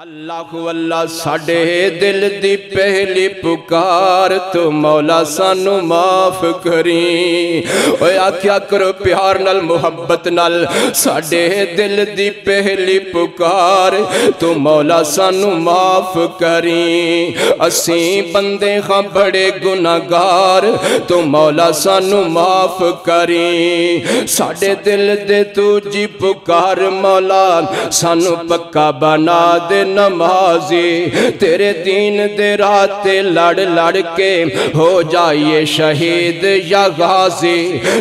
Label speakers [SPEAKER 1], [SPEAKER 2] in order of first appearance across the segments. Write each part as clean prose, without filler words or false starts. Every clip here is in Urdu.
[SPEAKER 1] اللہ اللہ ساڈے دل دی پہلی پکار تو مولا سانو معاف کریں. اوے آکھیا کرو پیار نال محبت نال ساڈے دل دی پہلی پکار تو مولا سانو معاف کریں. اسیں بندے ہاں بڑے گناہگار تو مولا سانو معاف کریں. ساڈے دل دے تو جی پکار مولا سانو پکا بنا دے نمازی. تیرے دین دے راتے لڑ لڑ کے ہو جائیے شہید یا غازی.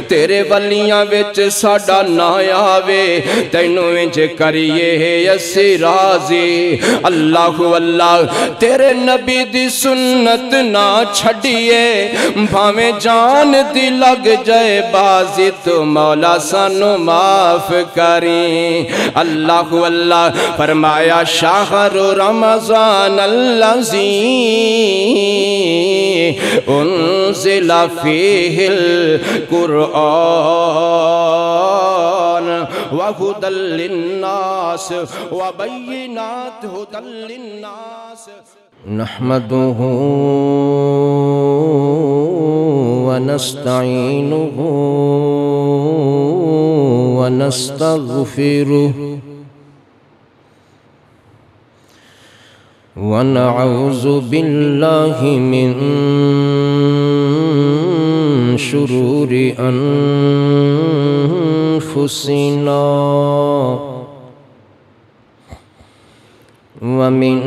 [SPEAKER 1] تیرے ولیاں وچ ساڈا نا آوے تینوں انج کریے اسی راضی. اللہ اللہ تیرے نبی دی سنت نہ چھڑیے بھاویں جان دی لگ جائے بازی تو مولا سانو معاف کریں. اللہ اللہ فرمایا شہر رمضان الذی انزل فیہ القرآن وہدی للناس وبینات ہدی للناس. نحمدہ ونستعینہ ونستغفرہ ونعوذ باللہ من شرور انفسنا ومن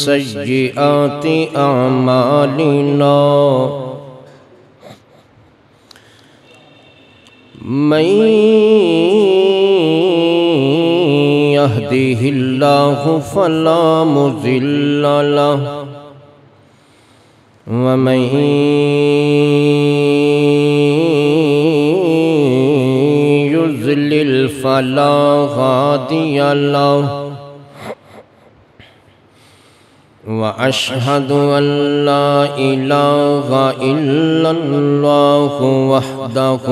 [SPEAKER 1] سیئات اعمالنا من يهده الله فلا مضل له ومن يضلل فلا هادي له وأشهد أن لا إله إلا الله وحده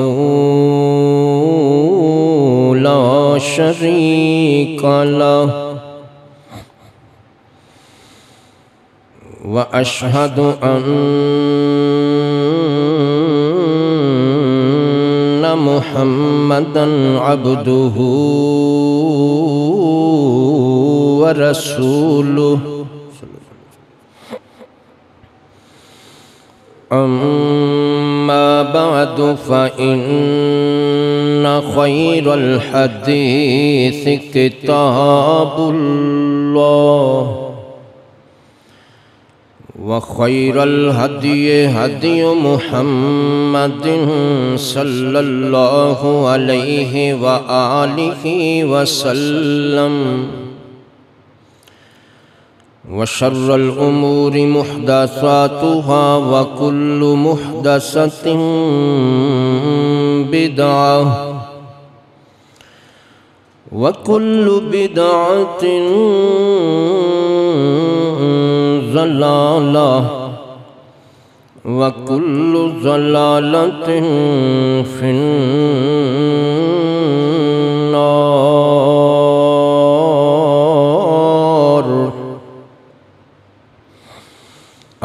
[SPEAKER 1] لا شريك له وأشهد أن محمدًا عبده ورسوله. أما بعد فإن خير الحديث كتاب الله وخير الهدي هدي محمد صلى الله عليه وآله وسلم وشر الأمور محدثاتها وكل محدثة بدعة وكل بدعة ضلالة وكل ضلالة في النار.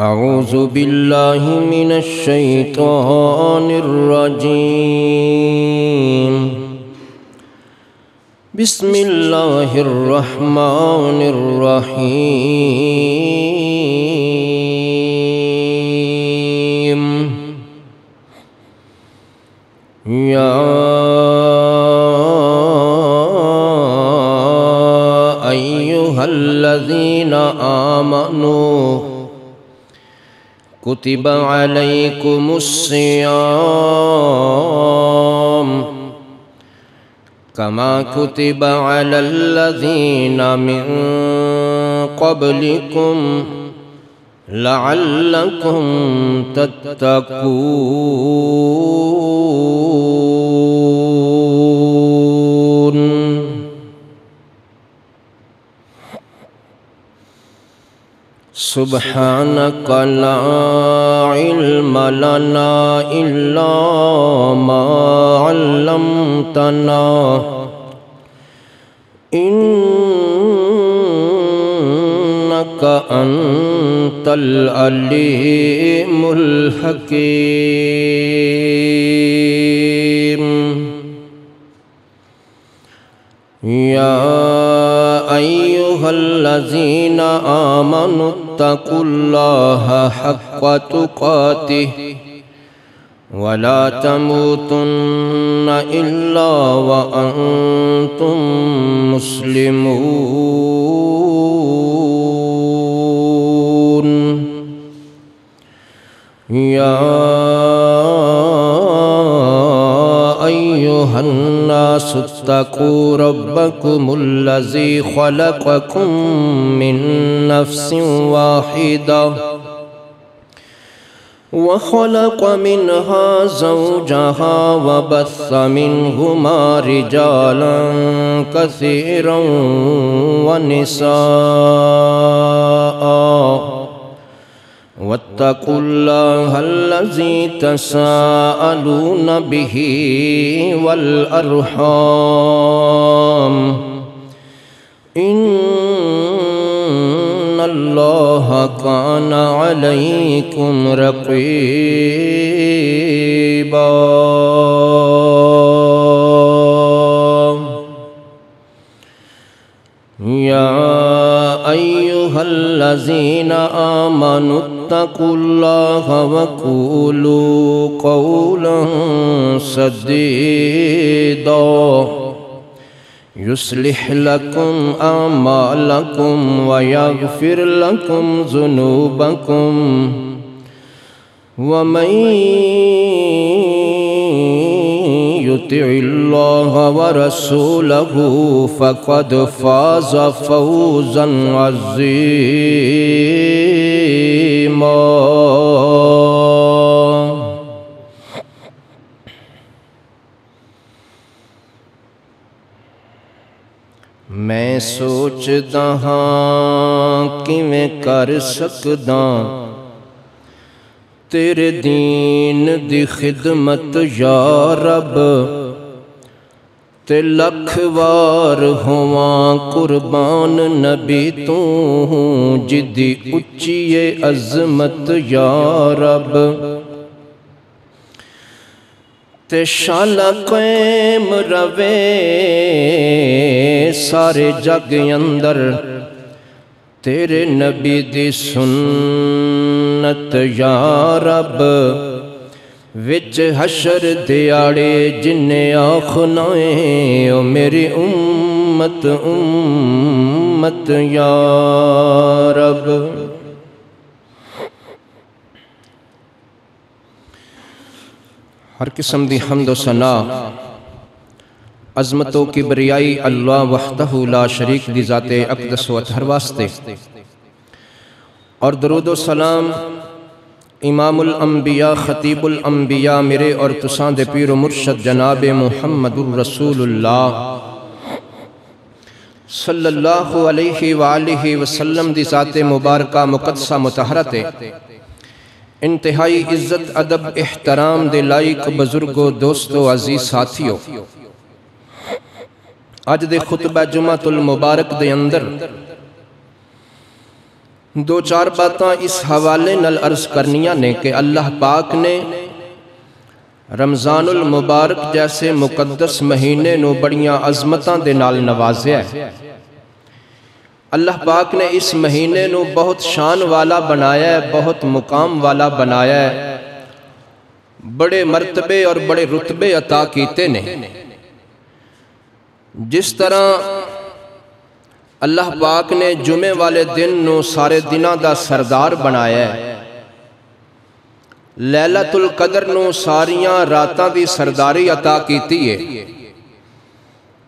[SPEAKER 1] أعوذ بالله من الشيطان الرجيم. بسم الله الرحمن الرحيم. يا أيها الذين آمنوا كتب عليكم الصيام كما كتب على الذين من قبلكم لعلكم تتقون. سبحانك لا علم لنا إلا ما علمتنا إنك أنت العليم الحكيم يا أيها الذين آمنوا اتقوا الله حق تقاته ولا تموتن إلا وأنتم مسلمون يا أيها الناس اتقوا ربكم الذي خلقكم من نفس واحدة وخلق منها زوجها وبث منهما رجالا كثيرا ونساء واتقوا الله الذي تساءلون به والأرحام إن الله كان عليكم رقيبا يا أيها الذين آمنوا اتقوا الله وقولوا قولا سديدا يصلح لكم أعمالكم ويغفر لكم ذنوبكم ومن يطع الله ورسوله فقد فاز فوزا عظيما میں سوچدا ہاں کیویں کر سکدا تیرے دین دی خدمت یا رب تے لکھ وار ہوواں قربان نبی تو جدی اچھی عظمت یا رب تے شالا قائم روے سارے جگ اندر تیرے نبی دی سنت یا رب وچ حشر دیاڑے جنے آخنائیں او میری امت امت یا رب ہر قسم دی حمد و ثنا عظمت و کبریائی اللہ وحدہ لا شریک دی ذات اقدس و اطہر واسطے اور درود و سلام امام الانبیاء خطیب الانبیاء میرے اور تساں دے پیر و مرشد جناب محمد الرسول اللہ صلی اللہ علیہ وآلہ وسلم دی ذات مبارکہ مقدسہ مطہرت انتہائی عزت ادب احترام دے لائیک بزرگو دوستو عزیز ساتھیو آج دے خطبہ جمعہ المبارک دے اندر دو چار باتاں اس حوالے نال عرض کرنیاں نے کہ اللہ پاک نے رمضان المبارک جیسے مقدس مہینے نو بڑیاں عظمتاں دے نال نوازیا ہے اللہ پاک نے اس مہینے نو بہت شان والا بنایا ہے بہت مقام والا بنایا ہے بڑے مرتبے اور بڑے رتبے عطا کیتے نے جس طرح اللہ پاک نے جمعے والے دن نو سارے دنوں دا سردار بنایا ہے لیلۃ القدر نو ساریاں راتاں دی سرداری عطا کیتی ہے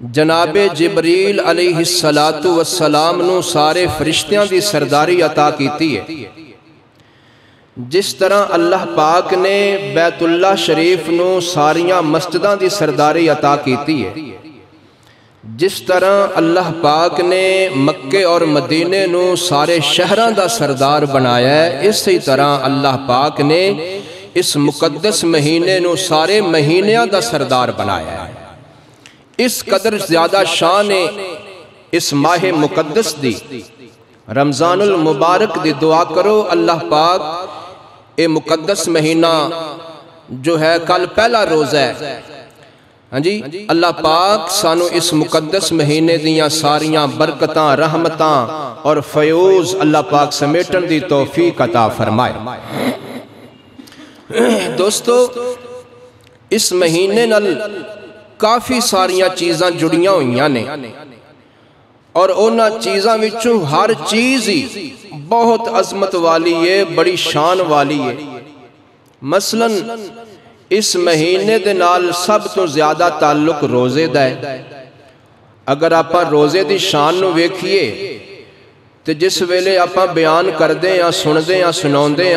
[SPEAKER 1] جناب جبریل علیہ السلام نو سارے فرشتیاں دی سرداری عطا کیتی ہے جس طرح اللہ پاک نے بیت اللہ شریف نو ساریاں مسجداں دی سرداری عطا کیتی ہے جس طرح اللہ پاک نے مکے اور مدینے نو سارے شہراں دا سردار بنایا ہے اسی طرح اللہ پاک نے اس مقدس مہینے نو سارے مہینیاں دا سردار بنایا ہے اس قدر زیادہ شان اس ماہ مقدس دی رمضان المبارک دی دعا کرو اللہ پاک اے مقدس مہینہ جو ہے کل پہلا روزہ ہے، ہاں جی، اللہ پاک سانو اس مقدس مہینے دیاں ساریاں برکتاں رحمتاں اور فیوز اللہ پاک سمیٹن دی توفیق عطا فرمائے۔ دوستو اس مہینے نال کافی ساریاں چیزاں جڑیاں ہوئیاں نے اور اونا چیزاں وچوں ہر چیز ہی بہت عظمت والی ہے، بڑی شان والی ہے۔ مثلا اس مہینے دے نال سب تو زیادہ تعلق روزے دا ہے۔ اگر آپا روزے دی شان نو ویکھیے تے جس ویلے آپا بیان کر دیں یا سن دیں یا سناؤں دیں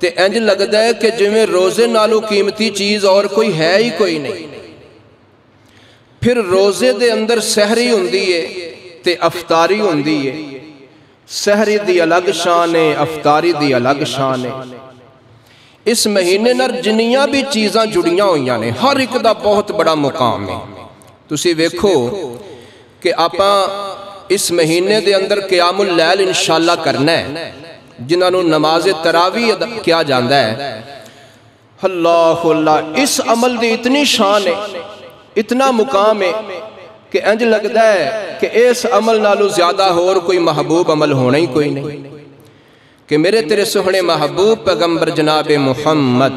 [SPEAKER 1] تے انج لگدا ہے کہ جو میں روزے نالو قیمتی چیز اور کوئی ہے ہی کوئی نہیں۔ پھر روزے دے اندر سحری ہوندی ہے تے افطاری ہوندی ہے، سحری دی الگ شان ہے، افطاری دی الگ شان ہے۔ اس مہینے نر جنیاں بھی چیزاں جڑیاں ہوئیاں نے، ہر ایک دا بہت بڑا مقام ہے۔ تسی ویکھو کہ آپا اس مہینے دے اندر قیام اللیل انشاءاللہ کرنا ہے، جنہاں نو نماز تراویح کیا جاندہ ہے۔ اللہ اللہ، اس عمل دی اتنی شان ہے، اتنا مقام ہے کہ انج لگدا ہے کہ اس عمل نالو زیادہ اور کوئی محبوب عمل ہونا ہی کوئی نہیں، کہ میرے تیرے سہنے محبوب پیغمبر جناب محمد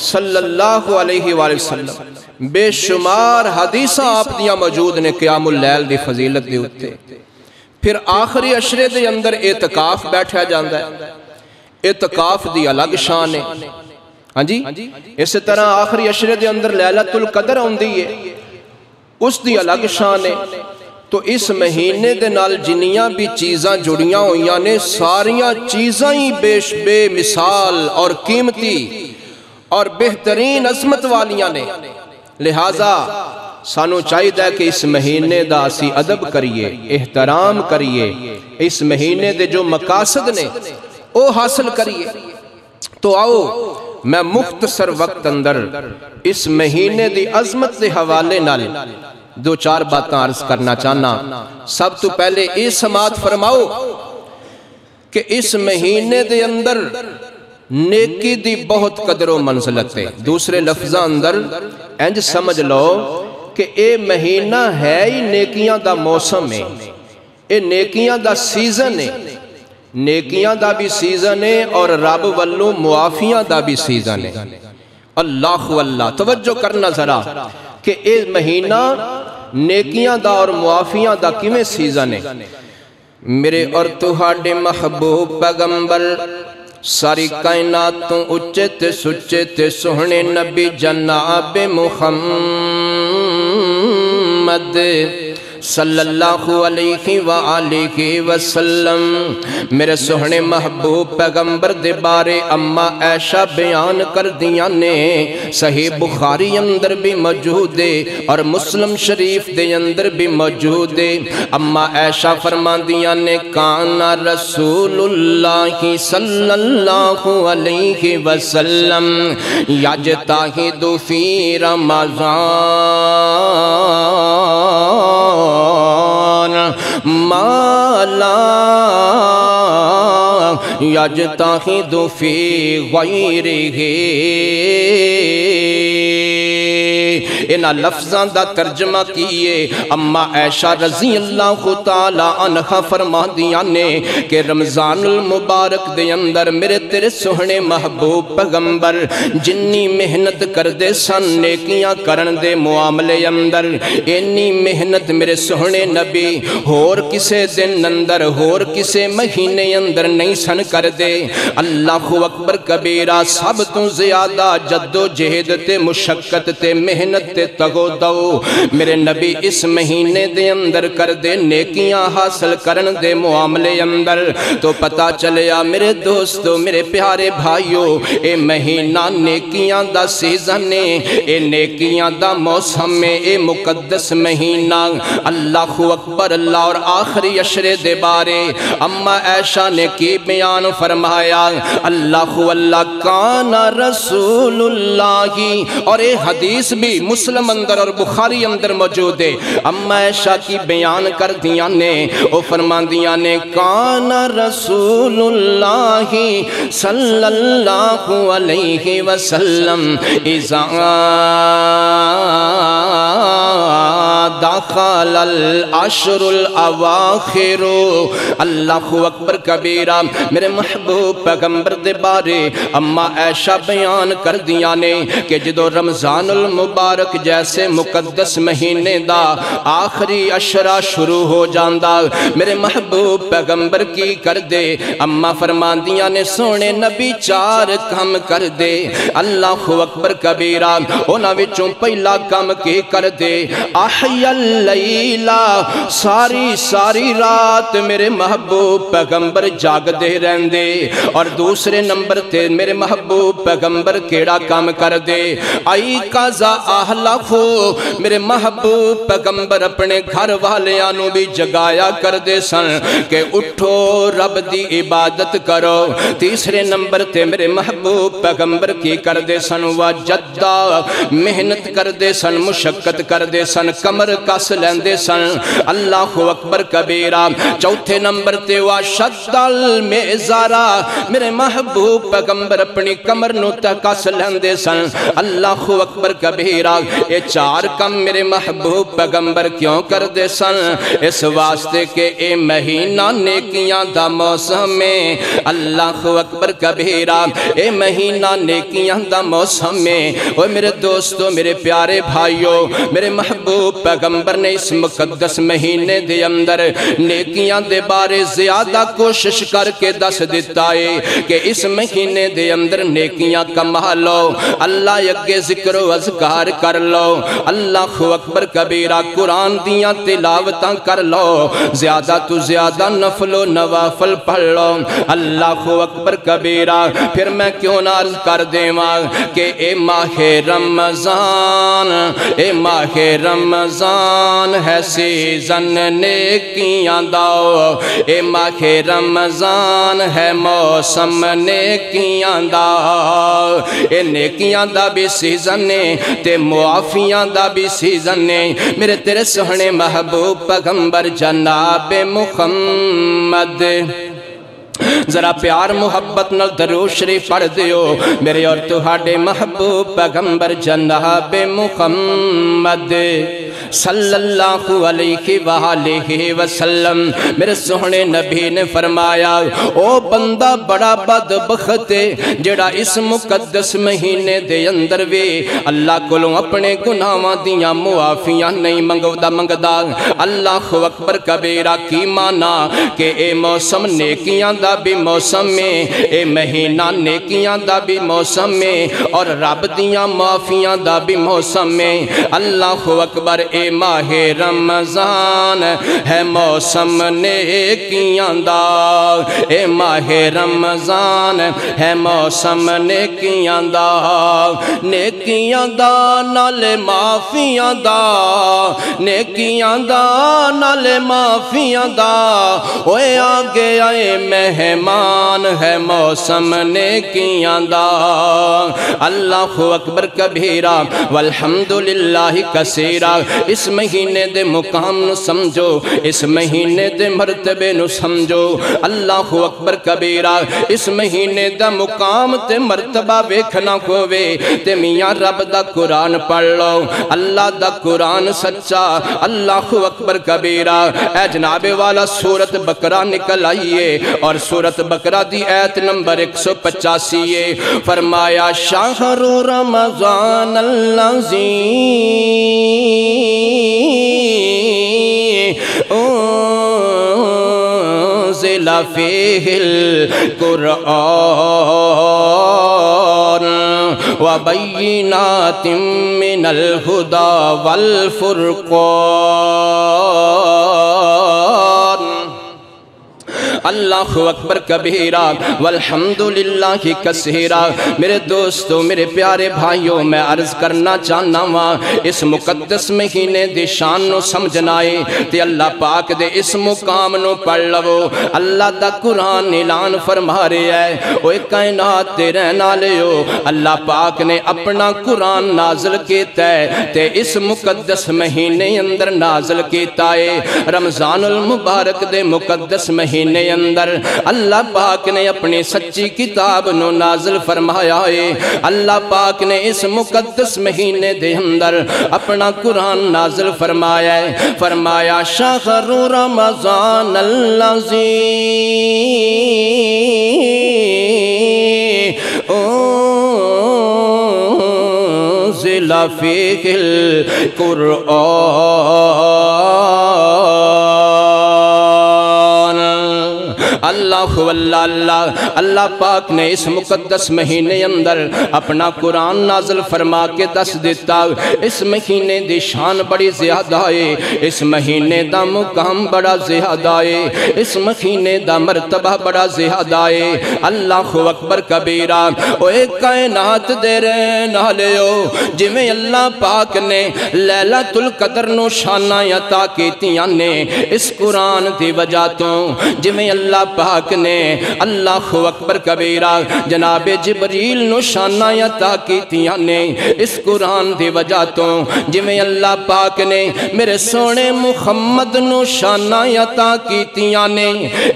[SPEAKER 1] صلی اللہ علیہ وآلہ وسلم بے شمار حدیثاں آپ دیاں موجود نے قیام اللیل دی فضیلت دی ہوتے۔ پھر آخری عشرے دے اندر اعتکاف بیٹھا جاندہ ہے، اعتکاف دی الگ شان ہے، ہاں جی، اس طرح آخری عشرے دے اندر لیلۃ القدر ہوندی ہے، اس دی الگ شان ہے۔ تو اس مہینے دے نال جنیاں بھی چیزاں جڑیاں ہوئیاں نے، ساریاں چیزاں ہی بے مثال اور قیمتی اور بہترین عظمت والیاں نے۔ لہٰذا سانو چاہیے کہ اس مہینے دا اسی ادب کریے، احترام کریے، اس مہینے دے جو مقاصد نے وہ حاصل کریے۔ تو آؤ میں مختصر وقت اندر اس مہینے دی عظمت دے حوالے نال دو چار باتاں عرض کرنا چاہنا۔ سب تو پہلے یہ سماعت فرماؤ کہ اس مہینے دے اندر نیکی دی بہت قدر و منزلت ہے۔ دوسرے لفظاں اندر انج سمجھ لو کہ اے مہینہ ہے ہی نیکیاں دا موسم ہے، اے نیکیاں دا سیزن ہے، نیکیاں دا بھی سیزن ہے اور رب والوں معافیاں دا بھی سیزن ہے۔ اللہ واللہ، توجہ کرنا ذرا کہ اے مہینہ نیکیاں دا اور معافیاں دا کیویں سیزن ہے۔ میرے اور تہاڈے محبوب پیغمبر ساری کائنات تو اچے تے سچے تے سہنے نبی جناب محمد صلی اللہ علیہ وآلہ وسلم میرے سہنے محبوب پیغمبر دے بارے اما عائشہ بیان کر دیاں نے، صحیح بخاری اندر بھی موجود ہے اور مسلم شریف دے اندر بھی موجود ہے۔ اما عائشہ فرمان دیاں نے کانا رسول اللہ صلی اللہ علیہ وسلم یجتہد فی رمضان ما لا یجتہد فی غیرہ۔ انہا لفظاں دا ترجمہ کیے اما عائشہ رضی اللہ تعالی عنہ فرما دیاں نے کہ رمضان المبارک دے اندر میرے تیرے سہنے محبوب پیغمبر جنی محنت کر دے سن نیکیاں کرن دے معاملے اندر، انی محنت میرے سہنے نبی ہور کسے دن اندر ہور کسے مہینے اندر نہیں سن کر دے۔ اللہ اکبر کبیرہ، سب تو زیادہ جد و جہد تے مشقت تے محنت تے تگو دو میرے نبی اس مہینے دے اندر کر دے نیکیاں حاصل کرن دے معاملے اندر۔ تو پتا چلیا میرے دوستو میرے پیارے بھائیو، اے مہینہ نیکیاں دا سیزن ہے، اے نیکیاں دا موسم ہے، اے مقدس مہینہ۔ اللہ اکبر اللہ۔ اور آخری عشرے دے بارے اما عائشہ نے کی بیان فرمایا، اللہ اللہ کانا رسول اللہ، اور اے حدیث بھی مسلم اندر اور بخاری اندر موجود ہے. اما عائشہ کی بیان کر دیاں نے او فرمان دیاں نے کان رسول اللہ صلی اللہ علیہ وسلم اذا دخل العشر الاواخر. اللہ اکبر کبیرہ. میرے محبوب پیغمبر دے بارے اما عائشہ بیان کر دیاں نے کہ جدو رمضان المبارک جیسے مقدس مہینے دا آخری عشرہ شروع ہو جاندہ میرے محبوب پیغمبر کی کر دے. اما فرمان دیاں نے سونے نبی 4 کام کر دے. اللہ اکبر کبیرہ. اونا وچوں پہلا کام کی کر دے احیا اللیلہ. ساری رات میرے محبوب پیغمبر جاگ دے رہن دے. اور دوسرے نمبر تے میرے محبوب پیغمبر کیڑا کام کر دے آئی قضا اہلہو. میرے محبوب پیغمبر اپنے گھر والے آنو بھی جگایا کر دے سن کہ اٹھو رب دی عبادت کرو. تیسرے نمبر تے میرے محبوب پیغمبر کی کر دے سن وجدہ. محنت کر دے سن, مشقت کر دے سن, کمر کس لیندے سن. اللہ اکبر کبیرہ. چوتھے نمبر تے وشد المیزارہ. میرے محبوب پیغمبر اپنی کمر نو کس لیندے سن. اللہ اکبر کبیرہ. یہ 4 کم میرے محبوب پیغمبر کیوں کر دے سن؟ اس واسطے کہ اے مہینہ نیکیاں دا موسم ہے. اللہ اکبر کبیرہ. اے مہینہ نیکیاں دا موسم ہے. اور میرے دوستو, میرے پیارے بھائیو, میرے محبوب پیغمبر نے اس مقدس مہینے دے اندر نیکیاں دے بارے زیادہ کوشش کر کے دس دیتا ہے کہ اس مہینے دے اندر نیکیاں کما لو, اللہ اگے ذکر و اذکار کر لو, اللہ اکبر کبیرہ, قرآن دیاں تلاوتاں کر لو, زیادہ تو زیادہ نفل و نوافل پڑھ لو. اللہ اکبر کبیرہ. پھر میں کیوں نہ عرض کر دیواں کہ اے ماہ رمضان, اے ماہ رمضان ہے سیزن نیکیاں دا. اے ماہ رمضان ہے موسم نیکیاں دا. اے نیکیاں دا بھی سیزن ہے تے معافیاں دا بھی سیزن ہے. میرے تیرے سہنے محبوب پیغمبر جناب محمد. ذرا پیار محبت نال درود شریف پڑھ دیو میرے اور تہاڈے محبوب پیغمبر جناب محمد صلی اللہ علیہ وآلہ وسلم. میرے سونے نبی نے فرمایا او بندہ بڑا بدبخت ہے جڑا اس مقدس مہینے دے اندر وے اللہ کولوں اپنے گناہاں دیاں معافیاں نہیں منگدا. اللہ اکبر کبیرہ. کی مانا کہ اے موسم نیکیاں دا بھی موسم میں, اے مہینہ نیکیاں دا بھی موسم میں, اور رب دیاں معافیاں دا بھی موسم میں. اللہ اکبر. اے ماہ رمضان ہے موسم نیکیاں دا. اے ماہ رمضان ہے موسم نیکیاں دا. نیکیاں دا نال معافیاں دا, نیکیاں دا نال معافیاں دا. اوے آگے آئے مہمان ہے موسم نیکیاں دا. اللہ اکبر کبیرہ والحمدللہ کثیرہ. اس مہینے دے مقام نو سمجھو, اس مہینے دے مرتبے نو سمجھو. اللہ اکبر کبیرہ. اس مہینے دا مقام تے مرتبہ ویکھنا ہووے تے میاں رب دا قرآن پڑھ لو. اللہ دا قرآن سچا. اللہ اکبر کبیرہ. اے جناب والا سورت بقرہ نکل آئیے اور سورت بقرہ دی آیت نمبر 185 فرمایا شہر رمضان الذی انزل فیہ القرآن وبینات من الہدی والفرقان. اللہ اکبر کبیرہ والحمدللہ کثیرہ۔ میرے دوستو میرے پیارے بھائیوں میں عرض کرنا چاہنا وا اس مقدس مہینے دی شان نو سمجھنا ہے تے اللہ پاک دے اس مقام نو پڑھ لو۔ اللہ دا قرآن اعلان فرما رہا ہے اوے کائنات تے رہن والےو اللہ پاک نے اپنا قرآن نازل کیتا ہے تے اس مقدس مہینے اندر نازل کیتا ہے۔ رمضان المبارک دے مقدس مہینے اندر اللہ پاک نے اپنی سچی کتاب نو نازل فرمایا ہے۔ اللہ پاک نے اس مقدس مہینے دے اندر اپنا قرآن نازل فرمایا ہے۔ فرمایا شہر رمضان الذی انزل فیہ القرآن۔ اللہ پاک نے اس مقدس مہینے اندر اپنا قرآن نازل فرما کے دس دیتا اس مہینے دی شان بڑی زیادہ ہے، اس مہینے دا مقام بڑا زیادہ ہے، اس مہینے دا مرتبہ بڑا زیادہ ہے۔ اللہ اکبر کبیرہ۔ اوے کائنات دے رہن والےو جویں اللہ پاک نے لیلۃ القدر نو شاناں عطا کیتیاں نے اس قرآن دی وجہ تو، جویں اللہ پاک نے اللہ اکبر کبیرہ جناب جبریل نو شاناں عطا کیتیاں نے اس قرآن دی وجہ تو، جویں اللہ پاک نے میرے سونے محمد نو شاناں عطا کیتیاں نے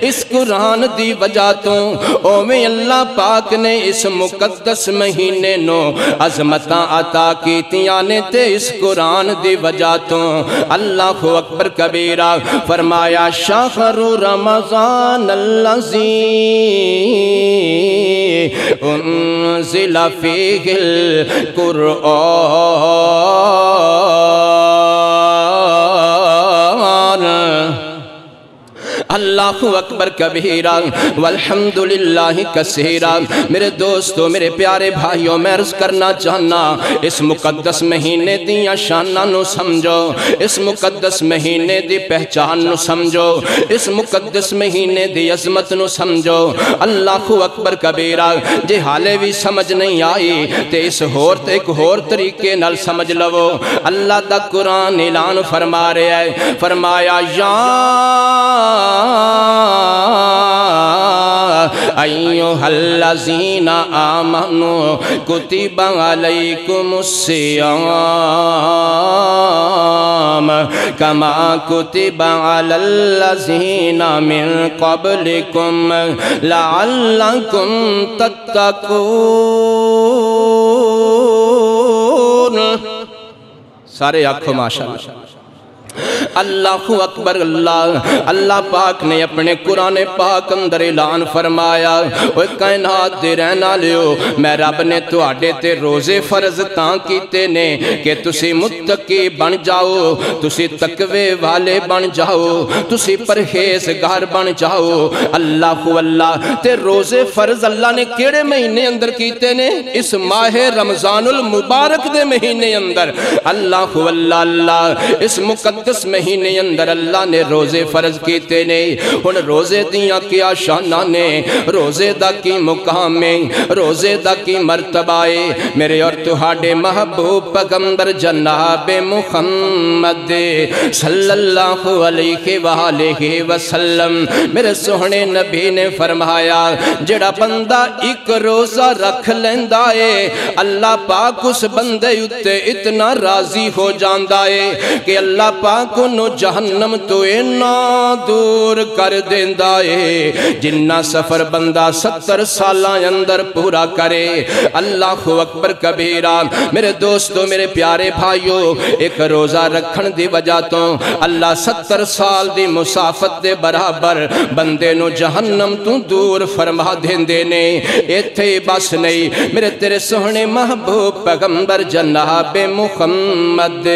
[SPEAKER 1] اس قرآن دی وجہ تو، اوویں اللہ پاک نے اس مقدس مہینے نو عظمتاں عطا کیتیاں نے تے اس قرآن دی وجہ تو۔ اللہ اکبر کبیرہ۔ فرمایا شہر رمضان الذی انزل فیہ القرآن۔ اللہ اکبر کبیرہ والحمدللہ کثیرہ۔ میرے دوستو میرے پیارے بھائیوں میں عرض کرنا چاہنا اس مقدس مہینے دیاں شاناں نو سمجھو، اس مقدس مہینے دی پہچان نو سمجھو، اس مقدس مہینے دی عظمت نو سمجھو۔ اللہ اکبر کبیرہ۔ جے حالے بھی سمجھ نہیں آئی تے اس ایک اور طریقے نال سمجھ لو۔ اللہ دا قرآن اعلان فرما رہا ہے۔ فرمایا یا ایھا الذین آمنوا کتب علیکم الصیام کما کتب علی الذین من قبلکم لعلکم تتقون۔ سارے آنکھوں ماشاءاللہ۔ اللہ اکبر۔ اللہ پاک نے اپنے قرآن پاک اندر اعلان فرمایا اوہ کائنات دے رہن والےو میں رب نے تواڈے تے روزے فرض تاں کیتے نے کہ تسی متقی بن جاؤ، تسی تقوی والے بن جاؤ، تسی پرہیزگار بن جاؤ۔ اللہ تے روزے فرض اللہ نے کیڑے مہینے اندر کیتے نے؟ اس ماہ رمضان المبارک دے مہینے اندر۔ اللہ اس مقدس مہینے اندر اللہ نے روزے فرض کیتے نے۔ ہن روزے دیاں کیا شاناں نے، روزے دا کی مقام ہے، روزے دا کی مرتبہ ہے۔ میرے اور تہاڈے محبوب پیغمبر جناب محمد صلی اللہ علیہ وآلہ وسلم میرے سوہنے نبی نے فرمایا جڑا بندہ ایک روزہ رکھ لیندا ہے اللہ پاک اس بندے اتے اتنا راضی ہو جاندا ہے کہ اللہ پاک انہوں جہنم تو اینا دور کر دیندہ ہے جنہ سفر بندہ 70 سالہ اندر پورا کرے۔ اللہ اکبر کبیرہ۔ میرے دوستو میرے پیارے بھائیو ایک روزہ رکھن دی وجہ تو اللہ 70 سال دی مسافت دے برابر بندے نو جہنم تو دور فرما دیندے نے۔ ایتھے بس نہیں میرے تیرے سوہنے محبوب پیغمبر جناب محمد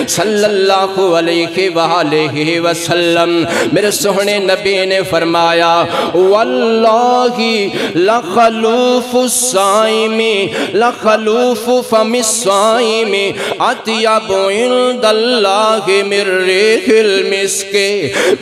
[SPEAKER 1] صلی اللہ علیہ علیہ وآلہ وسلم میرے سوہنے نبی نے فرمایا واللہ لخلوف الصائم لخلوف فم الصائم اطیب عند اللہ من ریح المسک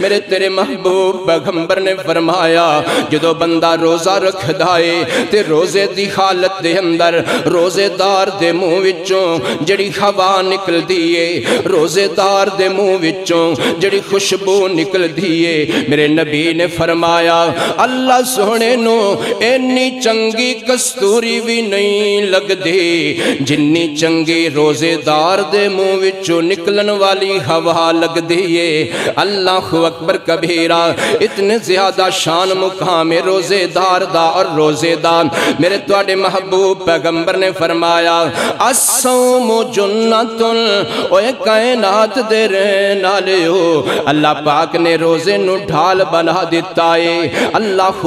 [SPEAKER 1] میرے تیرے محبوب پیغمبر نے فرمایا جدو بندہ روزہ رکھ دائے تے روزے دی حالت دے اندر روزے دار دے منہ وچوں جڑی ہوا نکل دیئے روزے دار دے منہ وچوں جڑی خوشبو نکل دیئے میرے نبی نے فرمایا اللہ سونے نو اینی چنگی کستوری بھی نہیں لگ دی جنی چنگی روزے دار دے منہ وچوں نکلن والی ہوا لگ دیئے اللہ اکبر کبیرہ اتنے زیادہ شان مقام روزے دار دا اور روزے دار میرے تواڈے محبوب پیغمبر نے فرمایا الصوم جنت اوے کائنات دے رہن والےو اللہ پاک نے روزے نو ڈھال بنا دیتا ہے اللہ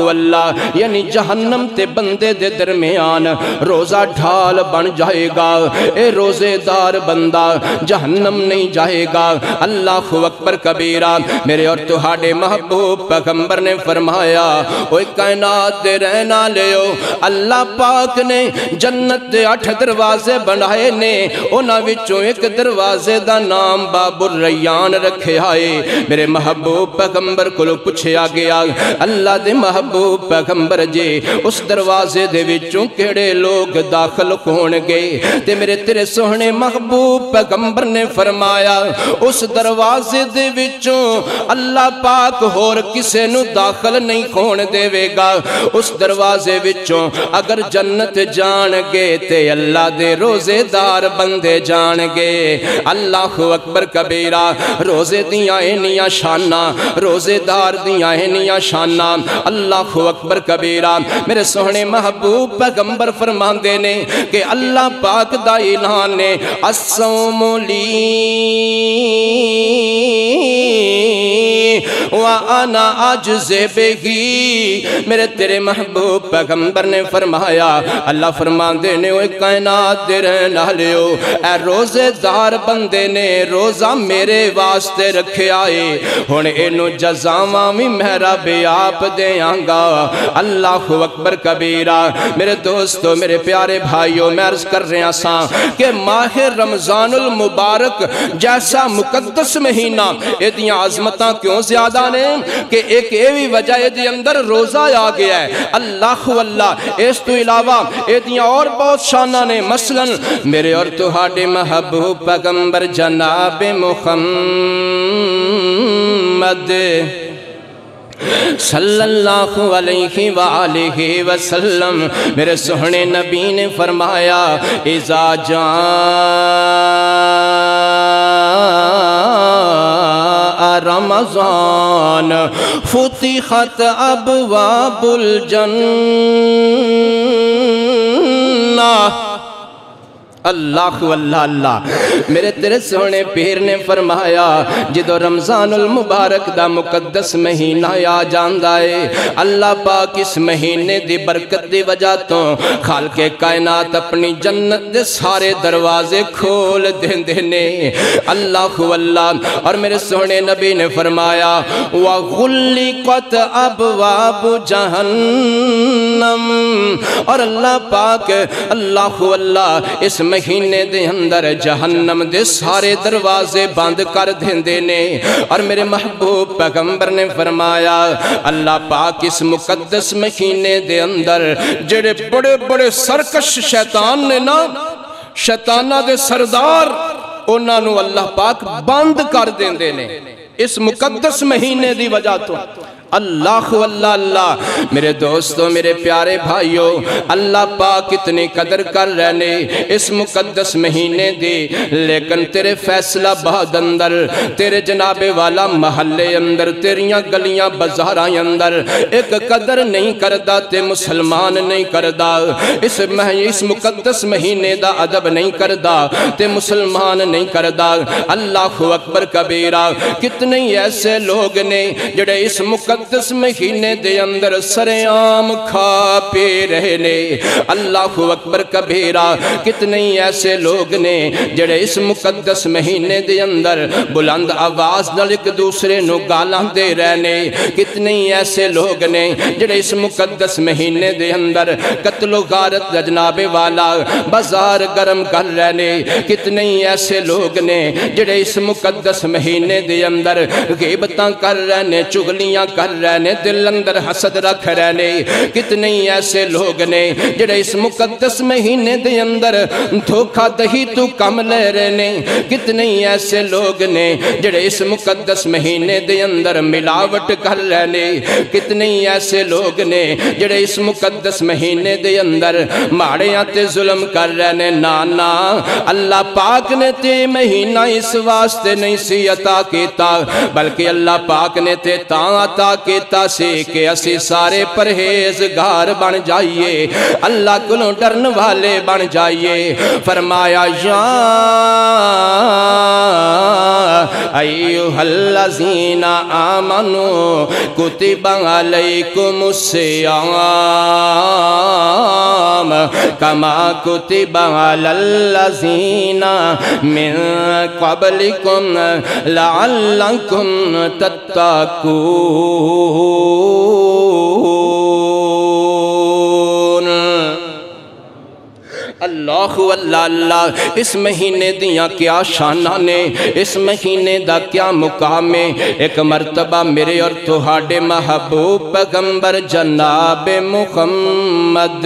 [SPEAKER 1] یعنی جہنم تے بندے دے درمیان روزہ ڈھال بن جائے گا اے روزے دار بندہ جہنم نہیں جائے گا اللہ اکبر کبیرہ میرے اور تہاڈے محبوب پیغمبر نے فرمایا اوے کائنات دے رہن والےو اللہ پاک نے جنت دے 8 دروازے بنائے نے انہاں وچوں ایک دروازے دا نام باب الریان رکھے آئے میرے محبوب پیغمبر کو پوچھیا گیا اللہ دے محبوب پیغمبر جی اس دروازے دے وچوں کیڑے لوگ داخل ہون گے تے میرے تیرے سوہنے محبوب پیغمبر نے فرمایا اس دروازے دے وچوں اللہ پاک ہور کسے نو داخل نہیں ہون دے وے گا اس دروازے وچوں اگر جنت جان گے تے اللہ دے روزے دار بندے جان گے اللہ اکبر کبیرہ روزے دیاں اینیاں شانہ روزے دار دیاں اینیاں شانہ اللہ اکبر کبیرہ میرے سوہنے محبوب پیغمبر فرماندے نے کہ اللہ پاک دا اعلان نے الصوم لی وَأَنَا أَجْزِي بِهِ میرے تیرے محبوب پیغمبر نے فرمایا اللہ فرماندے نے اوہ کائنات دے رہن والےو اے روزے دار بندے نے روزہ میرے واسطے رکھے آئے ہن اینو جزاواں وی میرا بے آپ دیاں گا اللہ اکبر کبیرہ میرے دوستو میرے پیارے بھائیو میں عرض کر رہا ساں کہ ماہ رمضان المبارک جیسا مقدس مہینہ ایدیاں عظمتاں کیوں زیادہ نے کہ ایک ایوی وجہ ایدی اندر روزہ آ گیا ہے اللہ اس تو علاوہ ایدیاں اور بہت شانہ نے مثلا میرے اور تہاڈے محبوب پیغمبر جناب محمد صلی اللہ علیہ وآلہ وسلم میرے سوہنے نبی نے فرمایا اذا رمضان فتحت ابواب الجنہ اللہ میرے تیرے سونے پیر نے فرمایا جدو رمضان المبارک دا مقدس مہینہ آ جاندہ ہے اللہ پاک اس مہینے دی برکت دی وجہ تو خالق کائنات اپنی جنت دے سارے دروازے کھول دینے اللہ اور میرے سونے نبی نے فرمایا وَغُلِّقَتْ أَبْوَابُ جَهَنَّمْ اور اللہ پاک اللہ اس مہینے دے اندر جہنم دے سارے دروازے بند کر دیندے نے اور میرے محبوب پیغمبر نے فرمایا اللہ پاک اس مقدس مہینے دے اندر جڑے بڑے بڑے سرکش شیطان نے نا شیطانہ دے سردار انہاں نو اللہ پاک بند کر دیندے نے اس مقدس مہینے دی وجہ تو اللہ میرے دوستو میرے پیارے بھائیو اللہ پاک اتنی قدر کر رہنے اس مقدس مہینے دی لیکن تیرے فیصلہ بہت اندر تیرے جناب والا محلے اندر تیریاں گلیاں بزاراں اندر ایک قدر نہیں کردہ تے مسلمان نہیں کردہ اس مقدس مہینے دا ادب نہیں کردہ تے مسلمان نہیں کردہ اللہ اکبر کبیرہ کتنے ایسے لوگ نے جڑے اس مقدس مقدس مہینے دے اندر سریام کھا پی رہے نے۔ اللہ اکبر کبیرہ، کتنے ایسے لوگ نے جڑے اس مقدس مہینے دے اندر بلند آواز نال ایک دوسرے نو گالاں دے رہنے، کتنے ایسے لوگ نے جڑے اس مقدس مہینے دے اندر قتل و غارت جناب والا بازار گرم کر رہنے، کتنے ایسے لوگ نے جڑے اس مقدس مہینے دے اندر غیبتاں کر رہنے، چغلیاں کر رہنے، دل اندر حسد رکھ رہنے، کتنے ایسے لوگ نے جڑے اس مقدس مہینے دے اندر دھوکہ دہی تو کم لے رہنے، کتنے ایسے لوگ نے جڑے اس مقدس مہینے دے اندر ملاوٹ کر رہنے، کتنے ایسے لوگ نے جڑے اس مقدس مہینے دے اندر ماڑیاں تے ظلم کر رہنے۔ نانا اللہ پاک نے تے مہینہ اس واسطے نہیں سی عطا کیتا، بلکہ اللہ پاک نے تے تاں عطا کیتا سی کہ اسی سارے پرہیزگار بن جائیے، اللہ کلوں ڈرن والے بن جائیے۔ فرمایا یا ایھا الذین آمنوا کتب علیکم الصیام کما کتب علی الذین من قبلکم لعلکم تتقون۔ اللہ اللہ اللہ، اس مہینے دیاں کیا شانہ نے، اس مہینے دا کیا مقام ہے۔ ایک مرتبہ میرے اور تہاڈے محبوب پیغمبر جناب محمد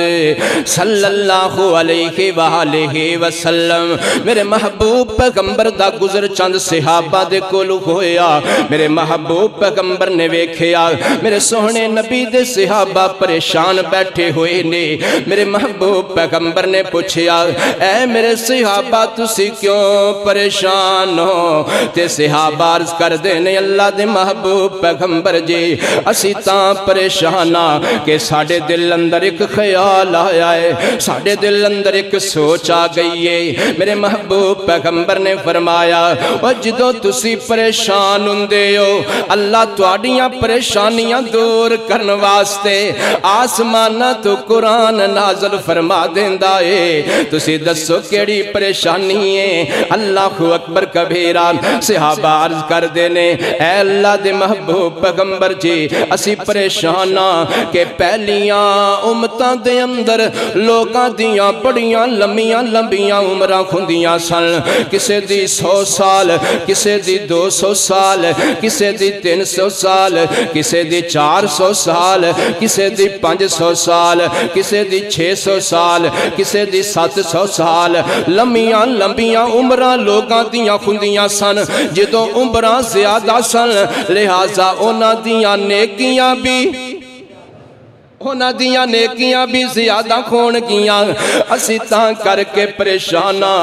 [SPEAKER 1] صلی اللہ علیہ وآلہ وسلم، میرے محبوب پیغمبر دا گزر چند صحابہ دے کولو ہویا، میرے محبوب پیغمبر نے ویکھیا میرے سوہنے نبی دے صحابہ پریشان بیٹھے ہوئے نے، میرے محبوب پیغمبر نے پوچھیا اے میرے صحابہ تسی کیوں پریشان ہو؟ تے صحابہ عرض کر دینے اللہ دے محبوب پیغمبر جی اسی تاں پریشانا کہ ساڑھے دل اندر ایک خیال آیا ہے، ساڑھے دل اندر ایک سوچ آ گئی ہے۔ میرے محبوب پیغمبر نے فرمایا جدو تسی پریشان ہوندے ہو اللہ تواڈیاں پریشانیاں دور کرن واسطے آسمانہ تو قرآن نازل فرما دیندا ہے، تسی دسو کیڑی پریشانی ہے؟ اللہ اکبر کبیرہ۔ صحابہ عرض کر دینے اے اللہ دے محبوب پیغمبر جی اسی پریشانا کہ پہلیاں امتاں دے اندر لوگاں دیاں بڑیاں لمبیاں لمبیاں عمرہ کھندیاں سن، کسے دی 100 سال، کسے دی 200 سال، کسے دی 300 سال، کسے دی 400 سال، کسے دی 500 سال، کسے دی 600 سال، کسے دی 700 سال، لمبیاں لمبیاں عمرہ لوگاں دیاں کھندیاں سن۔ جدوں عمرہ زیادہ سن لہٰذا اونا دیاں نیکیاں بھی زیادہ کھون گیاں، اسی تاں کر کے پریشانا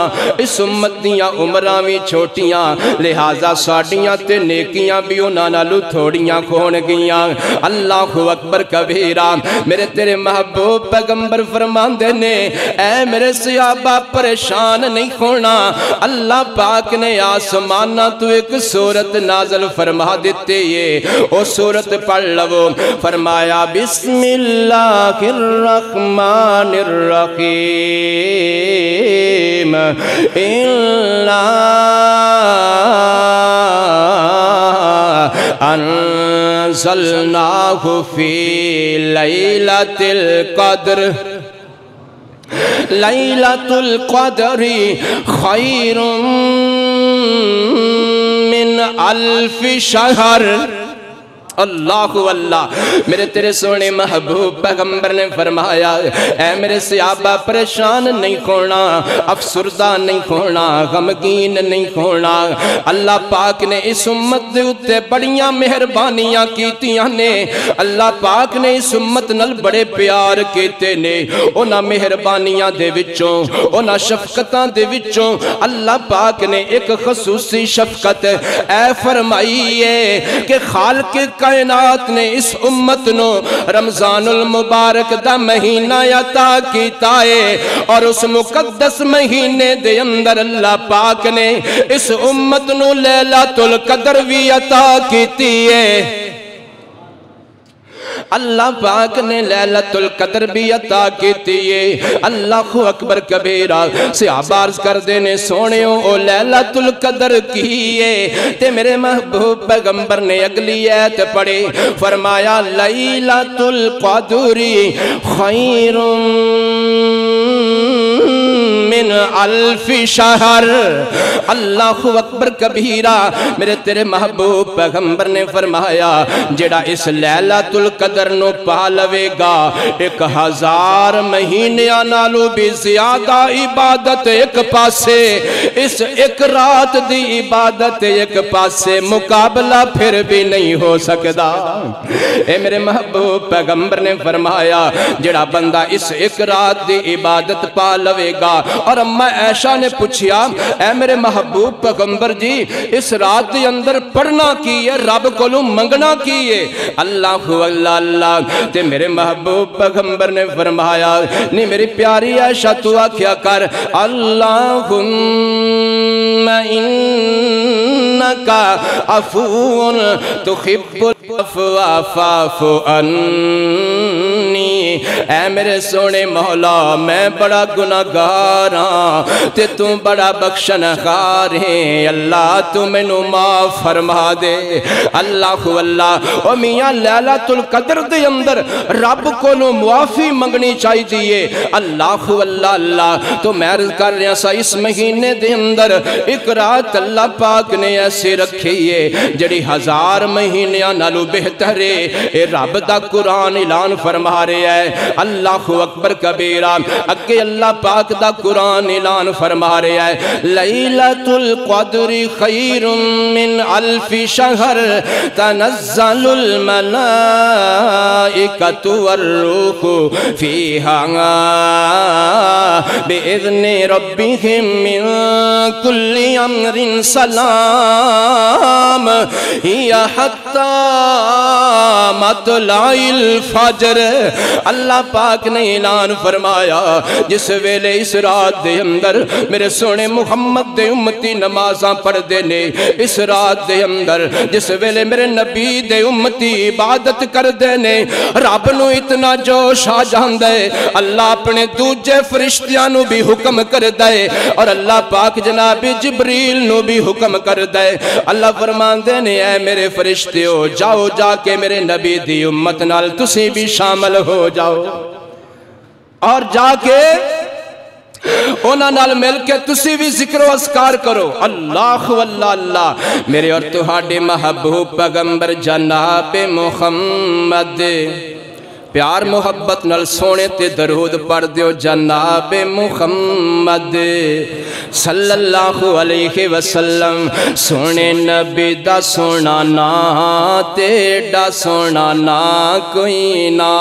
[SPEAKER 1] اس امت دیاں عمرہ بھی چھوٹیاں لہٰذا ساڑیاں تے نیکیاں بھی انہاں نالو تھوڑیاں کھون گیاں۔ اللہ اکبر کبیرہ۔ میرے تیرے محبوب پیغمبر فرماندے نے اے میرے صحابہ پریشان نہیں ہونا، اللہ پاک نے آسمانہ تو ایک سورت نازل فرما دیتے یہ او سورت پڑھ لو۔ فرمایا بسم اللہ الرحمن الرحیم اِنَّا انزلناہ فی لیلۃ القدر لیلۃ القدر خیر من 1000 شہر۔ اللہ اللہ، میرے تیرے سونے محبوب پیغمبر نے فرمایا اے میرے صحابہ پریشان نہیں ہونا، افسردہ نہیں ہونا، غمگین نہیں ہونا۔ اللہ پاک نے اس امت دے اتے بڑیاں مہربانیاں کیتیاں نے، اللہ پاک نے اس امت نل بڑے پیار کیتے نے۔ اونا مہربانیاں دے وچوں، اونا شفقتاں دے وچوں اللہ پاک نے ایک خصوصی شفقت اے فرمائی ہے کہ خالق کائنات نے اس امت نو رمضان المبارک دا مہینہ عطا کیتا ہے، اور اس مقدس مہینے دے اندر اللہ پاک نے اس امت نو لیلۃ القدر بھی عطا کیتی ہے۔ اللہ پاک نے لیلۃ القدر بھی عطا کیتی ہے۔ اللہ اکبر کبیرہ، صحابہ عرض کر دینے سونےوں او لیلۃ القدر کی ہے تے میرے محبوب پیغمبر نے اگلی ایت پڑھی، فرمایا لیلۃ القدر خیر من الف شہر۔ اللہ اکبر کبیرہ، میرے تیرے محبوب پیغمبر نے فرمایا جڑا اس لیلۃ القدر نو پا لوے گا 1000 مہینیاں نالو بھی زیادہ عبادت ایک پاسے، اس ایک رات دی عبادت ایک پاسے، مقابلہ پھر بھی نہیں ہو سکتا۔ اے میرے محبوب پیغمبر نے فرمایا جڑا بندہ اس ایک رات دی عبادت پا لوے گا۔ اور اماں عائشہ نے پوچھیا اے میرے محبوب پیغمبر جی اس رات دی اندر پڑھنا کی ہے، رب کولوں منگنا کی ہے؟ اللہ اللہ تے میرے محبوب پیغمبر نے فرمایا نہیں میری پیاری عائشہ تو آکھیا کر اللہم انکا عفو تحب العفو فاعف عنی۔ اے میرے سونے مولا میں بڑا گناہگار ہاں تے تو بڑا بخشنہار ہے، اللہ تو مینوں معاف فرما دے۔ اللہ او میاں لیلۃ القدر دے اندر رب کولوں معافی منگنی چاہی دیئے۔ اللہ اللہ تو میں عرض کر رہا سا اس مہینے دے اندر ایک رات اللہ پاک نے ایسے رکھی ہے جڑی 1000 مہینیاں نالو بہتر ہے۔ اے رب دا قرآن اعلان فرما رہے ہے، اللہ اکبر کبیرہ، اگے اللہ پاک دا قرآن اعلان فرما رہے ہے لیلۃ القدر خیر من الف شہر تنزل الملائکۃ والروح فیہا بإذن ربہم من کل امر سلام ہی حتی مطلع الفجر۔ اللہ پاک نے اعلان فرمایا جس ویلے اس رات دے اندر میرے سونے محمد دے امتی نمازاں پڑھ دینے، اس رات دے اندر جس ویلے میرے نبی دے امتی عبادت کر دینے، رب نو اتنا جوش آ جاندے اللہ اپنے دوجے فرشتیاں نو بھی حکم کر دے اور اللہ پاک جناب جبریل نو بھی حکم کر دے۔ اللہ فرمان دینے اے میرے فرشتیو جاؤ جا کے میرے نبی دی امت نال تسی بھی شامل ہو جاؤ اور جا کے اونا نال مل کے تسی بھی ذکر و اذکار کرو۔ اللہ اللہ میرے اور تہاڈے محبوب پیغمبر جناب محمد پیار محبت نال سونے تے درود پڑھ دیو جناب محمد صلی اللہ علیہ وسلم۔ سونے نبی دا سونا نا تیڑا سونا نا کوئی نا،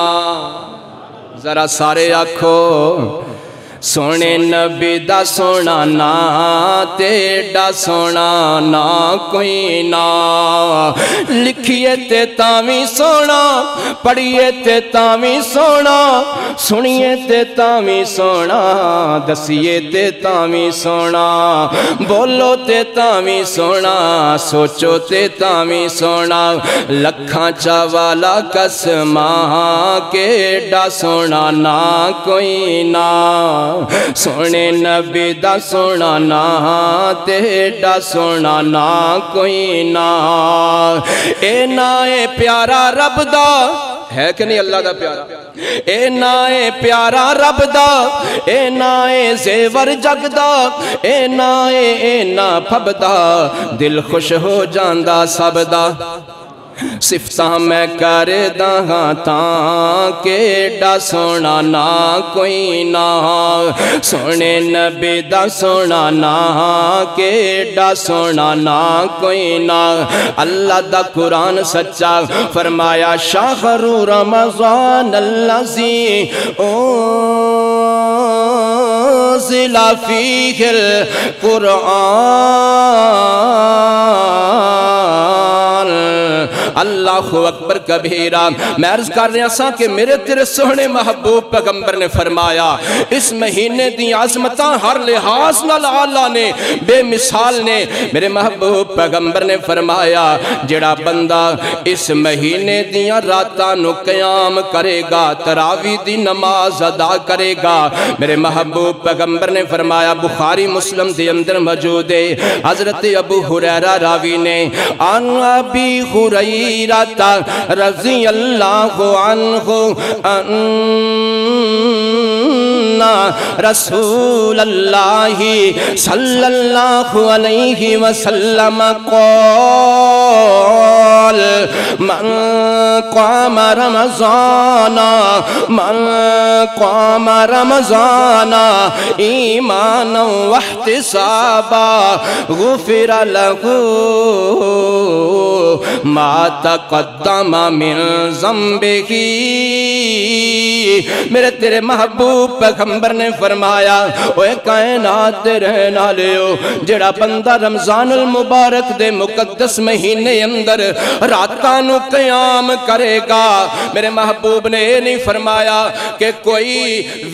[SPEAKER 1] ذرا سارے آکھو سونے نبی دا سونا نا تیڑا سونا نا کوئی نا، لکھیے تے تاویں سونا، پڑھیے تے تاویں سونا، سنیے تے تاویں سونا، دسیے تے تاویں سونا، بولو تے تاویں سونا، سوچو تے تاویں سونا، لکھاں چاوالا قسماں کیڑا سونا نا کوئی نا، سونے نبی دا سونا نا تیڑا سونا نا کوئی نا۔ اے نائے پیارا رب دا ہے کہ نہیں اللہ دا پیارا، اے نائے پیارا رب دا، اے نائے زیور جگ دا، اے نا پھب دا، دل خوش ہو جاندہ سب دا، صفتاں میں کر دہاں تاں کیڑا سونا نا کوئی نا، سونے نبی دا سونا نا کیڑا سونا نا کوئی نا۔ اللہ دا قرآن سچا فرمایا شہر رمضان الذی انزل فیہ القرآن اللہ اکبر کبیرہ۔ میں عرض کر رہا سا کہ میرے تیرے سونے محبوب پیغمبر نے فرمایا اس مہینے دی عظمتاں ہر لحاظ نال اعلیٰ نے، بے مثال نے۔ میرے محبوب پیغمبر نے فرمایا جڑا بندہ اس مہینے دیاں راتاں نو قیام کرے گا، تراویح دی نماز ادا کرے گا، میرے محبوب پیغمبر نے فرمایا، بخاری مسلم دے اندر موجود ہے، حضرت ابو ہریرہ راوی نے عن ابی ہریرہ رضی اللہ عنہ ان رسول اللہ صلی اللہ علیہ وسلم قال من قام رمضان ایمانا واحتسابا غفر له ما تقدم من ذنبه۔ میرے تیرے محبوب پیغمبر نے فرمایا اوے کائنات دے رہن والےو، جڑا بندہ رمضان المبارک دے مقدس مہینے اندر راتاں نو قیام کرے گا، میرے محبوب نے یہ نہیں فرمایا کہ کوئی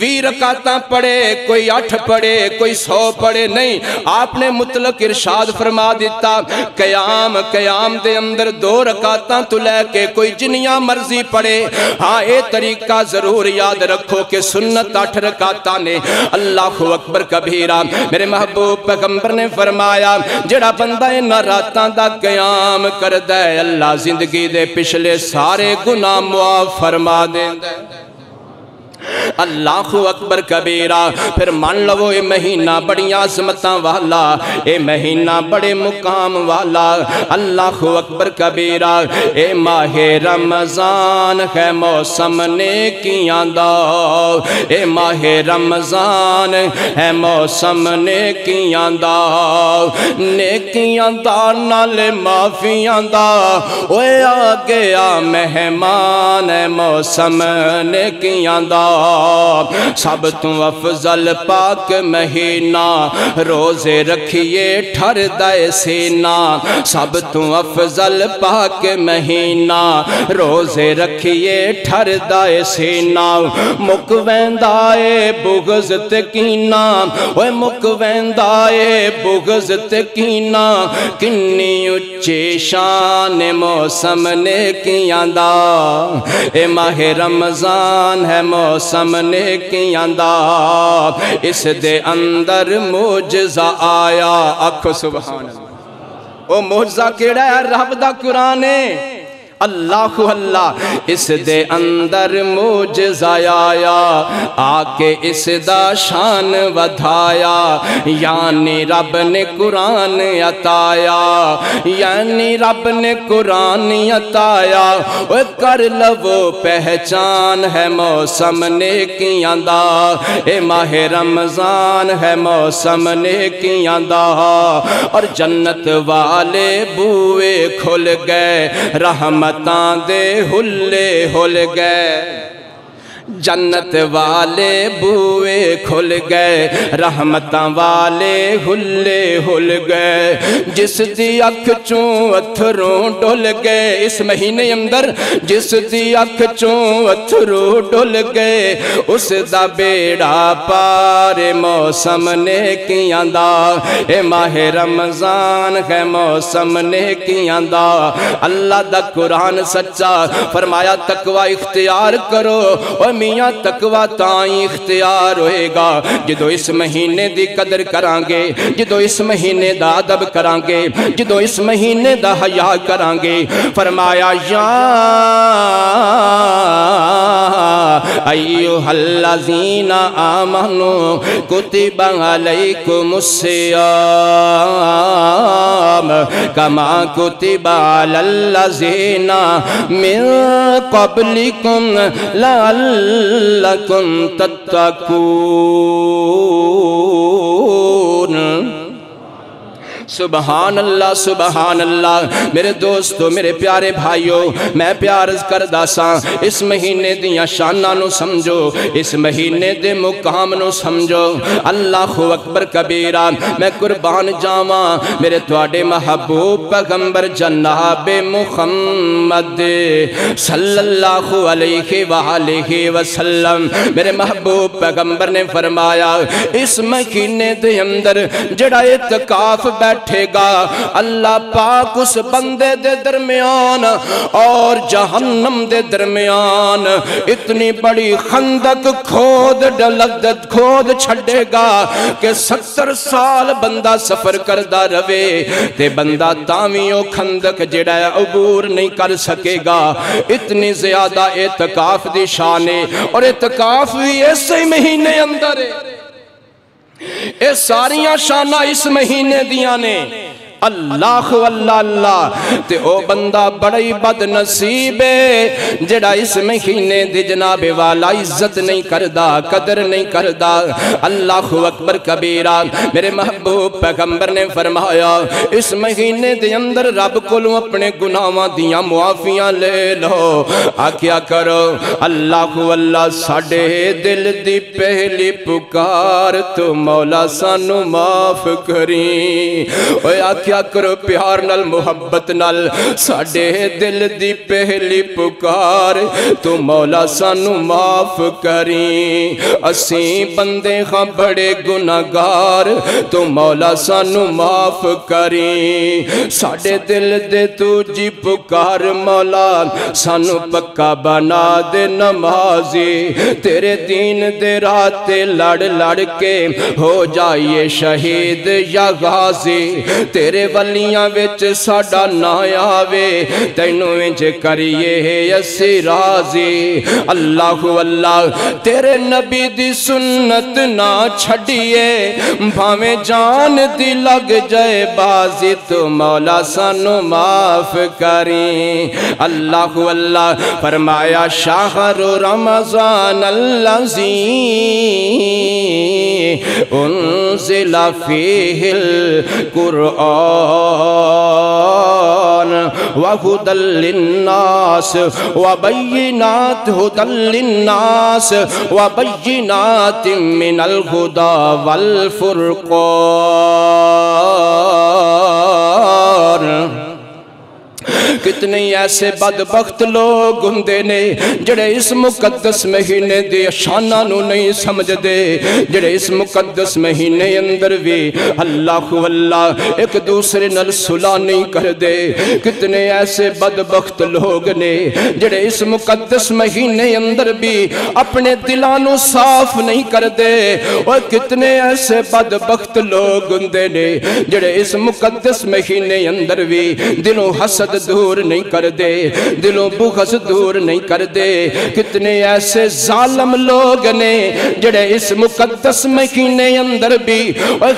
[SPEAKER 1] 20 رکعتاں پڑھے، کوئی 8 پڑھے، کوئی 100 پڑھے، نہیں، آپ نے مطلق ارشاد فرما دیتا قیام دے اندر 2 رکعتاں تو لے کے کوئی جنیاں مرضی پڑھے۔ ہاں اے طریقہ ضرور یاد رکھو کہ سنت 8 رکعتاں نے۔ اللہ اکبر کبیرہ۔ میرے محبوب پیغمبر نے فرمایا جڑا بندہ انہاں راتاں دا قیام کردا ہے اللہ زندگی دے پچھلے سارے گناہ معاف فرما دیندا ہے۔ اللہ اکبر کبیرہ۔ پھر مان لو اے مہینہ بڑی عظمتاں والا، اے مہینہ بڑے مقام والا۔ اللہ اکبر کبیرہ۔ اے ماہ رمضان ہے موسم نیکیاں دا، اے ماہ رمضان ہے موسم نیکیاں دا، نیکیاں دا نال معافیاں دا، اوے آ گیا مہمان ہے موسم نیکیاں دا۔ سب تو افضل پاک مہینہ روزے رکھیے ٹھر دائے سینہ، سب تو افضل پاک مہینہ روزے رکھیے ٹھر دائے سینہ۔ مک ویندائے بغض تے کینہ، اوے مک ویندائے بغض تے کینہ، کنی اچھی شان موسم نیکیاں دا، اے ماہ رمضان ہے موسم نیکیاں دا، اس دے اندر معجزہ آیا۔ آکھو سبحان اللہ۔ او معجزہ کیڑا ہے؟ رب دا قرآن ہے۔ اللہ اللہ۔ اس دے اندر معجزہ آیا، آکے اس دا شان ودھایا، یعنی رب نے قرآن عطایا، یعنی رب نے قرآن عطایا۔ وہ کر لو پہچان ہے موسم نیکیاں دا، اے ماہ رمضان ہے موسم نیکیاں دا، اور جنت والے بوئے کھل گئے، رحمتاں دے ہلے ہل گئے، جنت والے بوئے کھل گئے، رحمتاں والے ہلے ہل گئے، جس دی اکھ چوں اتھروں ڈل گئے، اس مہینے اندر جس دی اکھ چوں اتھروں ڈل گئے، اس دا بیڑا پار موسم نیکیاں دا، اے ماہ رمضان ہے موسم نیکیاں دا۔ اللہ دا قرآن سچا، فرمایا تقوی اختیار کرو، اور میاں تقوی تائیں اختیار ہوئے گا جدو اس مہینے دی قدر کرانگے، جدو اس مہینے دا ادب کرانگے، جدو اس مہینے دا حیا کرانگے۔ فرمایا یا ایھا الذین آمنوا کتب علیکم الصیام کما کتب علی الذین من قبلکم لعلکم تتقون۔ سبحان اللہ سبحان اللہ۔ میرے دوستو میرے پیارے بھائیو، میں پیارز کردہ ساں اس مہینے دیاں شاناں نو سمجھو، اس مہینے دے مقام نو سمجھو۔ اللہ اکبر کبیرہ۔ میں قربان جاواں میرے تواڈے محبوب پیغمبر جناب محمد صلی اللہ علیہ وآلہ وسلم، میرے محبوب پیغمبر نے فرمایا اس مہینے دے اندر جڑا اعتکاف بیٹھے گا، اللہ پاک اس بندے دے درمیان اور جہنم دے درمیان اتنی بڑی خندق کھود چھڑے گا کہ 70 سال بندہ سفر کردہ روے تے بندہ تاویوں خندق جڑا عبور نہیں کر سکے گا۔ اتنی زیادہ اعتکاف دی شان ہے، اور اعتکاف بھی ایسے مہینے اندر ہے۔ اے ساریاں شانہ اس مہینے دیاں نے۔ اللہ اللہ اللہ تے او بندہ بڑی بد نصیب ہے جڑا اس مہینے دی جناب والا عزت نہیں کردہ، قدر نہیں کردہ۔ اللہ اکبر کبیرہ۔ میرے محبوب پیغمبر نے فرمایا اس مہینے دے اندر رب کولوں اپنے گناہاں دیاں معافیاں لے لو۔ آکیا کرو اللہ اللہ ساڈے دل دی پہلی پکار تو مولا سانو معاف کریں۔ اوے آکیا کرو پیار نال محبت نال ساڈے دل دی پہلی پکار تو مولا سانو معاف کریں۔ اسیں بندے ہاں بڑے گناہگار تو مولا سانو معاف کریں۔ ساڈے دل دے تو جی پکار مولا سانو پکا بنا دے نمازی، تیرے دین دے راتے لڑ لڑ کے ہو جائیے شہید یا غازی، تیرے ولیاں وچ ساڈا نا آوے تینوں وچ کریے اسی راضی۔ اللہ اللہ تیرے نبی دی سنت نہ چھڑیے بھاویں جان دی لگ جائے بازی تو مولا سانو معاف کریں۔ اللہ اللہ فرمایا شہر رمضان الذی انزل فیہ القرآن وَهُدًى لِلنَّاسِ وَبَيِّنَاتٍ هُدًى لِلنَّاسِ وَبَيِّنَاتٍ مِّنَ الْهُدَى وَالْفُرْقَانِ۔ کتنے ایسے بدبخت لوگ ہندے نے جڑے اس مقدس مہینے دے شانہ نو نہیں سمجھ دے، جڑے اس مقدس مہینے اندر بھی اللہ واللہ ایک دوسرے نال صلح نہیں کر دے۔ کتنے ایسے بدبخت لوگ نے جڑے اس مقدس مہینے اندر بھی اپنے دلانو صاف نہیں کر دے، اور کتنے ایسے بدبخت لوگ ہندے نے جڑے اس مقدس مہینے اندر بھی دلوں حسد دور نہیں کر دے، دلوں بغض دور نہیں کر دے۔ کتنے ایسے ظالم لوگ نے جڑے اس مقدس مہینے اندر بھی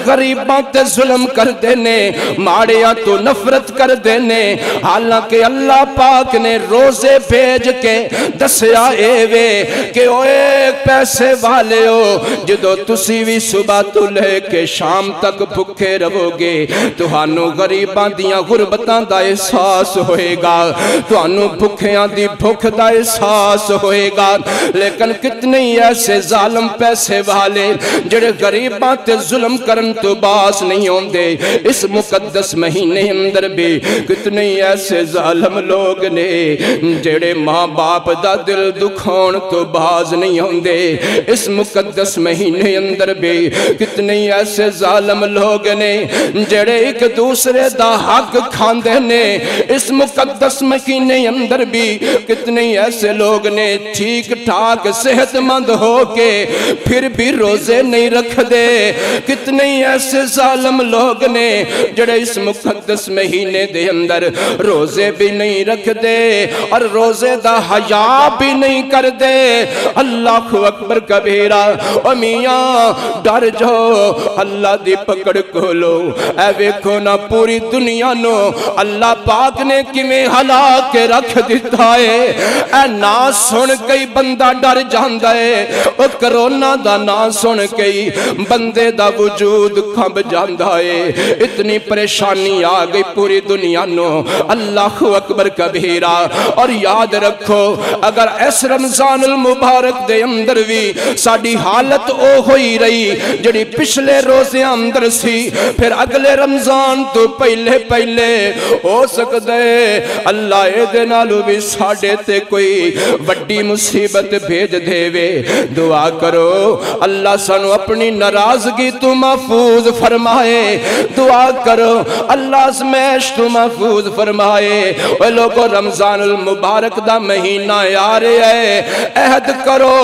[SPEAKER 1] غریباں تے ظلم کر دینے، ماڑیاں تو نفرت کر دینے، حالانکہ اللہ پاک نے روزے بھیج کے دسیا اے وے کہ اوے پیسے والے ہو جدو تسی بھی صبح تو لے کے شام تک بھکھے رہو گے تہانوں غریباں دیاں غربتاں دا احساس ہوئے گا، تہانوں بھکھیاں دی بھوک دا احساس ہوئے گا۔ لیکن کتنے ایسے ظالم پیسے والے جڑے غریباں تے ظلم کرن تو باس نہیں ہوندے، اس مقدس مہینے اندر بھی کتنے ایسے ظالم لوگ نے جڑے ماں باپ دا دل دکھان تو باز نہیں ہوندے، اس مقدس مہینے اندر بھی کتنے ایسے ظالم لوگ نے جڑے ایک دوسرے دا حق کھاندے نے، اس مقدس مہینے اندر بھی کتنے ایسے لوگ نے ٹھیک ٹھاک صحت مند ہو کے پھر بھی روزے نہیں رکھ دے۔ کتنے ایسے ظالم لوگ نے جڑے اس مقدس مہینے دے اندر روزے بھی نہیں رکھ دے اور روزے دا حیا بھی نہیں کر دے۔ اللہ اللہ اکبر کبیرہ. او میاں ڈر جو اللہ دی پکڑ کھولو. اے ویکھو نا پوری دنیا نو اللہ پاک نے کیویں ہلا کے رکھ دیتا ہے. اے نا سن کئی بندہ ڈر جاندا ہے. او کرونا دا نا سن کئی بندے دا وجود کھب جاندا ہے. اتنی پریشانی آ گئی پوری دنیا نو. اللہ اکبر کبیرہ. اور یاد رکھو اگر اس رمضان المبارک دے اندر بھی ساڑی حالت او ہوئی رہی جڑی پچھلے روزے اندر سی, پھر اگلے رمضان تو پہلے پہلے ہو سکتے اللہ اے دے نالو بھی ساڑے تے کوئی وڈی مصیبت بھیج دے وے. دعا کرو اللہ سانو اپنی ناراضگی تو محفوظ فرمائے. دعا کرو اللہ ازمیش تو محفوظ فرمائے. اے لوگو رمضان المبارک دا مہینہ آ رہے ہے, عہد کرو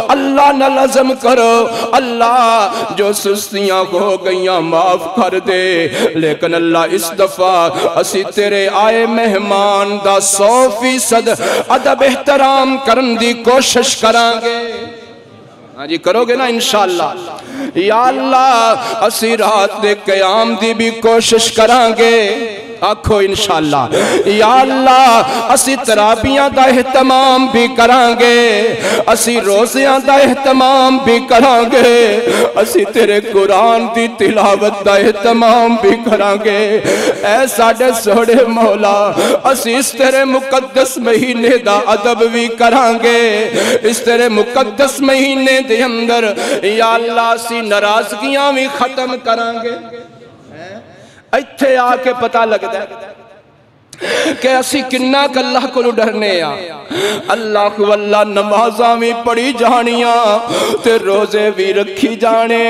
[SPEAKER 1] اللہ نہ لازم کرو اللہ جو سستیاں ہو گئیاں معاف کر دے. لیکن اللہ اس دفعہ اسی تیرے آئے مہمان دا 100% ادب احترام کرن دی کوشش کرانگے. ہاں جی کرو گے نا انشاءاللہ. یا اللہ اسی رات دے قیام دی بھی کوشش کرانگے. آکھو انشاءاللہ. یا اللہ اسی ترابیاں دا اہتمام بھی کرانگے, اسی روزیاں دا اہتمام بھی کرانگے, اسی تیرے قرآن دی تلاوت دا اہتمام بھی کرانگے. اے ساڑھے سوڑے مولا اسی اس تیرے مقدس مہینے دا ادب بھی کرانگے. اس تیرے مقدس مہینے دے اندر یا اللہ اسی ناراضگیاں بھی ختم کرانگے. ایتھے آ کے پتہ لگتا ہے کہ اسی کنہ کا اللہ کو ڈرنے آ. اللہ کو اللہ نمازاں بھی پڑھی جانیاں تے روزے بھی رکھی جانے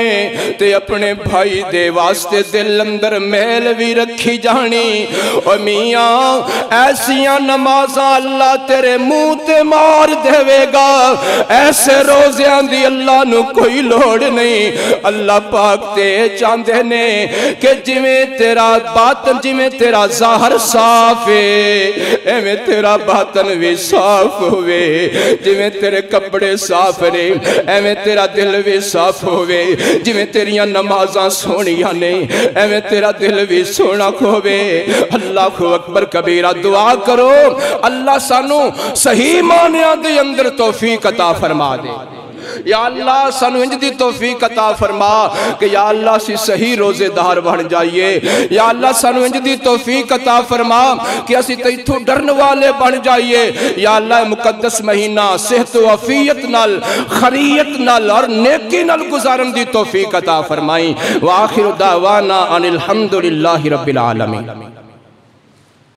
[SPEAKER 1] تے اپنے بھائی دے واسطے دل اندر میل بھی رکھی جانی. او میاں ایسیاں نمازاں اللہ تیرے منہ تے مار دے گا. ایسے روزیاں دی اللہ نو کوئی لوڑ نہیں. اللہ پاک تے چاندے نے کہ جویں تیرا باطن جویں تیرا ظاہر صاف ایویں تیرا باطن بھی صاف ہوئے. جویں تیرے کپڑے صاف نے ایویں تیرا دل بھی صاف ہوئے. جویں تیریاں نمازاں سونیاں نے ایویں تیرا دل بھی سونا ہوئے. اللہ اکبر کبیرہ. دعا کرو اللہ سانو صحیح معنیاں دے اندر توفیق عطا فرما دے. یا اللہ سانو انج دی توفیق عطا فرما کہ یا اللہ سی صحیح روزے دار بن جائیے. یا اللہ سانو انج دی توفیق عطا فرما کہ اسی تیتھو ڈرن والے بن جائیے. یا اللہ مقدس مہینہ صحت و عافیت نال خیریت نال اور نیکی نال گزارن دی توفیق عطا فرمائیں. وآخر دعوانا ان الحمدللہ رب العالمین.